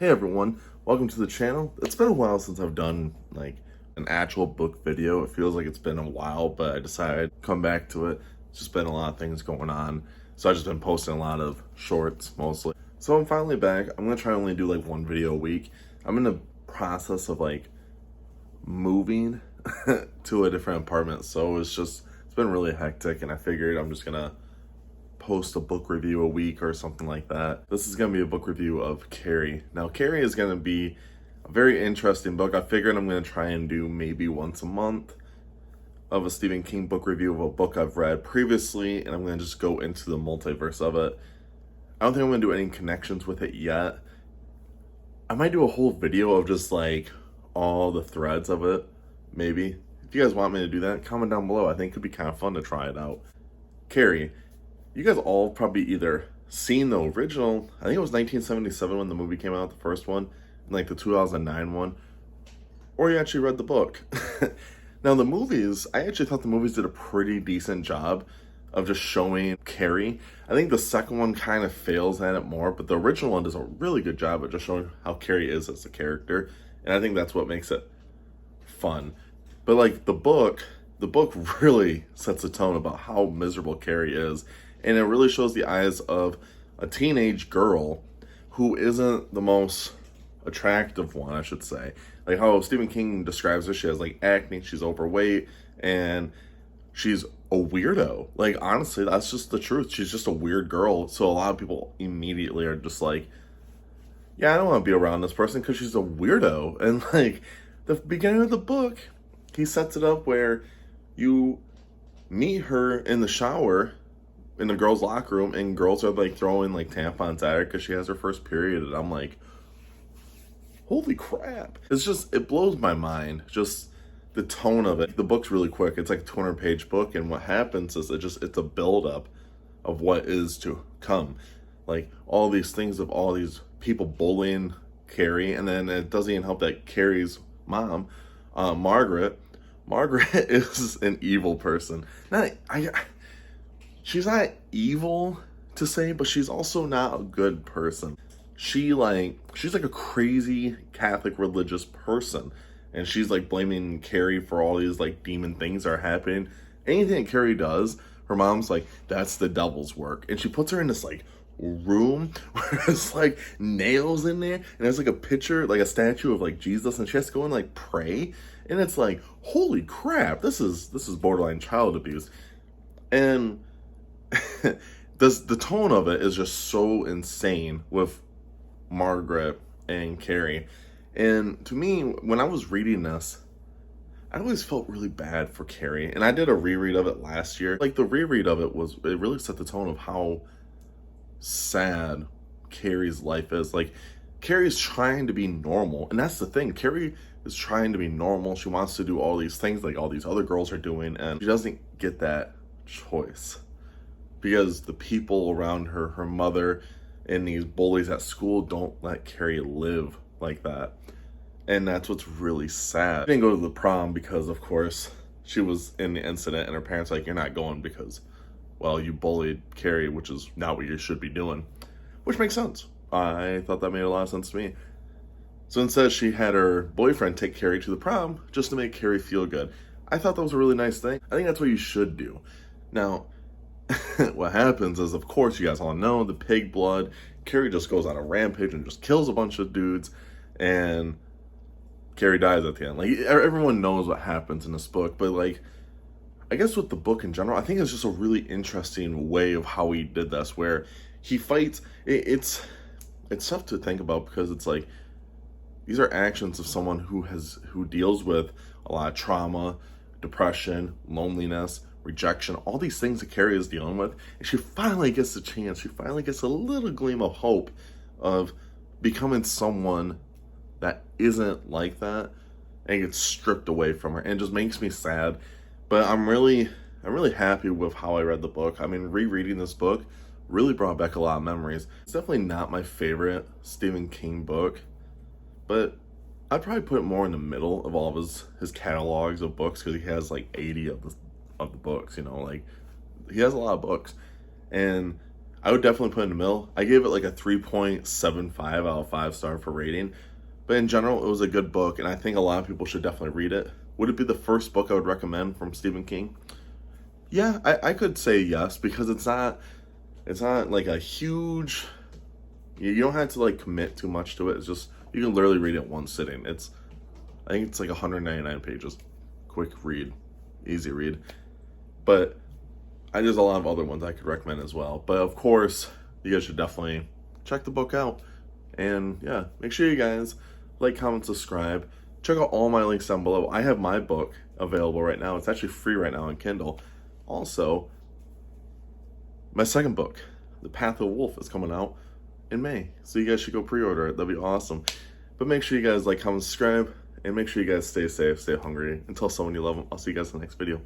Hey everyone, welcome to the channel. It's been a while since I've done like an actual book video. It feels like it's been a while, but I decided to come back to it. It's just been a lot of things going on. So I've just been posting a lot of shorts mostly. So I'm finally back. I'm gonna try to only do like one video a week. I'm in the process of like moving to a different apartment. So it's been really hectic, and I figured I'm just gonna post a book review a week or something like that. This is going to be a book review of Carrie. Now, Carrie is going to be a very interesting book. I figured I'm going to try and do maybe once a month of a Stephen King book review of a book I've read previously, and I'm going to just go into the multiverse of it. I don't think I'm going to do any connections with it yet. I might do a whole video of just like all the threads of it, maybe. If you guys want me to do that, comment down below. I think it could be kind of fun to try it out. Carrie. You guys all probably either seen the original, I think it was 1977 when the movie came out, the first one, and like the 2009 one, or you actually read the book. Now the movies, I actually thought the movies did a pretty decent job of just showing Carrie. I think the second one kind of fails at it more, but the original one does a really good job of just showing how Carrie is as a character, and I think that's what makes it fun. But like the book really sets a tone about how miserable Carrie is. And it really shows the eyes of a teenage girl who isn't the most attractive one, I should say. Like how Stephen King describes her, she has like acne, she's overweight, and she's a weirdo. Like honestly, that's just the truth. She's just a weird girl. So a lot of people immediately are just like, yeah, I don't want to be around this person because she's a weirdo. And like the beginning of the book, he sets it up where you meet her in the shower in the girls' locker room, and girls are like throwing like tampons at her because she has her first period, and I'm like, holy crap. It blows my mind, just the tone of it. The book's really quick. It's like a 200-page book, and what happens is it's a buildup of what is to come. Like all these things of all these people bullying Carrie, and then it doesn't even help that Carrie's mom, Margaret is an evil person. She's not evil to say, but she's also not a good person. She's like a crazy Catholic religious person, and she's like blaming Carrie for all these like demon things that are happening. Anything that Carrie does, her mom's like, that's the devil's work. And she puts her in this like room where there's like nails in there, and there's like a picture, like a statue of like Jesus, and she has to go and like pray. And it's like, holy crap, this is borderline child abuse. And the tone of it is just so insane with Margaret and Carrie. And to me, when I was reading this, I always felt really bad for Carrie. And I did a reread of it last year. Like the reread of it really set the tone of how sad Carrie's life is. Like Carrie's trying to be normal. And that's the thing. Carrie is trying to be normal. She wants to do all these things like all these other girls are doing, and she doesn't get that choice. Because the people around her, her mother, and these bullies at school don't let Carrie live like that. And that's what's really sad. She didn't go to the prom because, of course, she was in the incident, and her parents were like, you're not going because, well, you bullied Carrie, which is not what you should be doing. Which makes sense. I thought that made a lot of sense to me. So instead, she had her boyfriend take Carrie to the prom just to make Carrie feel good. I thought that was a really nice thing. I think that's what you should do. Now, what happens is, of course, you guys all know the pig blood. Carrie just goes on a rampage and just kills a bunch of dudes, and Carrie dies at the end. Like everyone knows what happens in this book, but like I guess with the book in general, I think it's just a really interesting way of how he did this, where he fights. It's tough to think about because it's like these are actions of someone who deals with a lot of trauma, depression, loneliness, rejection, all these things that Carrie is dealing with, and she finally gets a chance. She finally gets a little gleam of hope of becoming someone that isn't like that, and gets stripped away from her, and it just makes me sad. But I'm really happy with how I read the book. I mean, rereading this book really brought back a lot of memories. It's definitely not my favorite Stephen King book, but I'd probably put it more in the middle of all of his catalogs of books, because he has like 80 of the books, you know, like he has a lot of books. And I would definitely put it in the middle. I gave it like a 3.75 out of 5 star for rating. But in general, it was a good book, and I think a lot of people should definitely read it. Would it be the first book I would recommend from Stephen King? Yeah, I could say yes, because it's not like a huge, you don't have to like commit too much to it. It's just, you can literally read it one sitting. I think it's like 199 pages. Quick read, easy read. But there's a lot of other ones I could recommend as well. But of course, you guys should definitely check the book out. And yeah, make sure you guys like, comment, subscribe. Check out all my links down below. I have my book available right now. It's actually free right now on Kindle. Also, my second book, The Path of Wolf, is coming out in May. So you guys should go pre-order it. That'd be awesome. But make sure you guys like, comment, subscribe. And make sure you guys stay safe, stay hungry, and tell someone you love them. I'll see you guys in the next video.